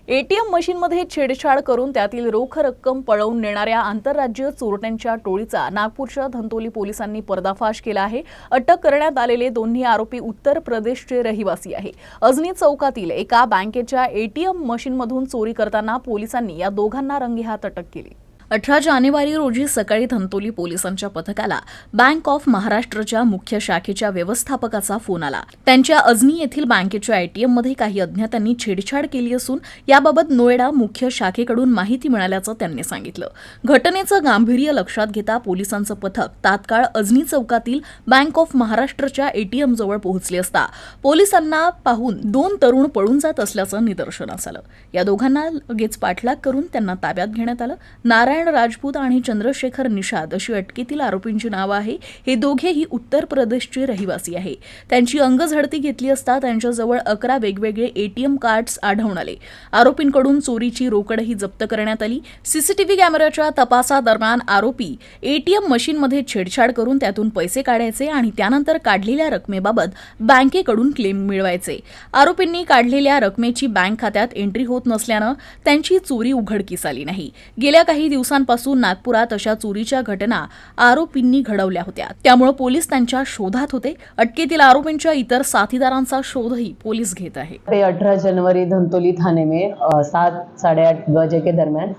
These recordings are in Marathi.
एटीएम मशीनमध्ये छेडछाड करून त्यातील रोख रक्कम पळवून नेणाऱ्या आंतरराज्यीय चोरट्यांच्या टोळीचा नागपूरच्या धंतोली पोलिसांनी पर्दाफाश केला आहे। अटक करण्यात आलेले दोन्ही आरोपी उत्तर प्रदेशचे रहिवासी आहे। अजनी चौकातील एका बँकेच्या एटीएम मशीनमधून चोरी करताना पोलिसांनी या दोघांना रंगेहात अटक केली। 18 जानेवारी रोजी सकाळी धंतोली पोलिसांच्या पथकाला बँक ऑफ महाराष्ट्रच्या मुख्य शाखेच्या व्यवस्थापकाचा फोन आला। त्यांच्या अजनी येथील बँकेच्या एटीएम मध्ये काही अज्ञातांनी छेडछाड केली असून याबाबत नोएडा मुख्य शाखेकडून माहिती मिळाल्याचं त्यांनी सांगितलं। घटनेचं गांभीर्य लक्षात घेता पोलिसांचं पथक तात्काळ अजनी चौकातील बँक ऑफ महाराष्ट्रच्या एटीएम जवळ पोहोचले असता पोलिसांना पाहून दोन तरुण पळून जात असल्याचं निदर्शनास आलं। या दोघांना लगेच पाठलाग करून त्यांना ताब्यात घेण्यात आलं। नारायण राजपूत आणि चंद्रशेखर निषाद अशी अटकेतील आरोपींची नावं आहे। हे दोघेही उत्तर प्रदेशचे रहिवासी आहे। त्यांची अंगझडती घेतली असता त्यांच्याजवळ 11 वेगवेगळे एटीएम कार्ड्स आढळून आले। आरोपींकडून चोरीची रोकडही जप्त करण्यात आली। सीसीटीव्ही कॅमेऱ्याच्या तपासादरम्यान आरोपी एटीएम मशीनमध्ये छेडछाड करून त्यातून पैसे काढायचे आणि त्यानंतर काढलेल्या रकमेबाबत बँकेकडून क्लेम मिळवायचे। आरोपींनी काढलेल्या रकमेची बँक खात्यात एंट्री होत नसल्यानं त्यांची चोरी उघडकीस आली नाही। गेल्या काही दिवसांपासून नागपुरात अशा चोरीच्या घटना आरोपींनी घडवल्या होत्या, त्यामुळे पोलीस त्यांच्या शोधात होते। अटकेतील आरोपींच्या इतर साथीदारांचा शोधही पोलीस घेत आहे। 18 जनवरी धंतोली थाने में 7-8:30 बजे के दरमियान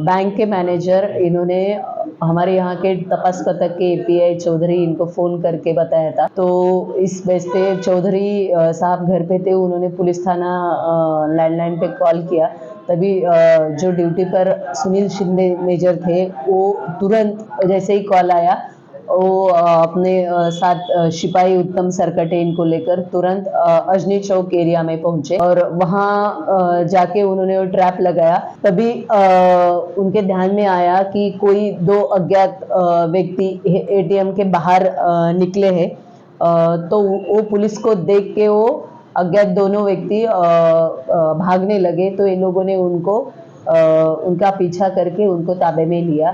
बैंक के मैनेजर इन्होंने हमारे यहाँ के तपास पथक के एपीआई चौधरी इनको फ़ोन करके बताया था। तो इस बेस पे चौधरी साहब घर पे थे, उन्होंने पुलिस थाना लैंडलाइन पे कॉल किया। तभी जो ड्यूटी पर सुनील शिंदे मेजर थे वो तुरंत जैसे ही कॉल आया वो अपने साथ सिपाही उत्तम सरकटे इनको लेकर तुरंत अजनी चौक एरिया में पहुंचे और वहाँ जाके उन्होंने वो ट्रैप लगाया। तभी उनके ध्यान में आया कि कोई दो अज्ञात व्यक्ति एटीएम के बाहर निकले हैं। तो वो पुलिस को देख के वो अज्ञात दोनों व्यक्ति भागने लगे। तो इन लोगों ने उनका पीछा करके उनको ताबे में लिया।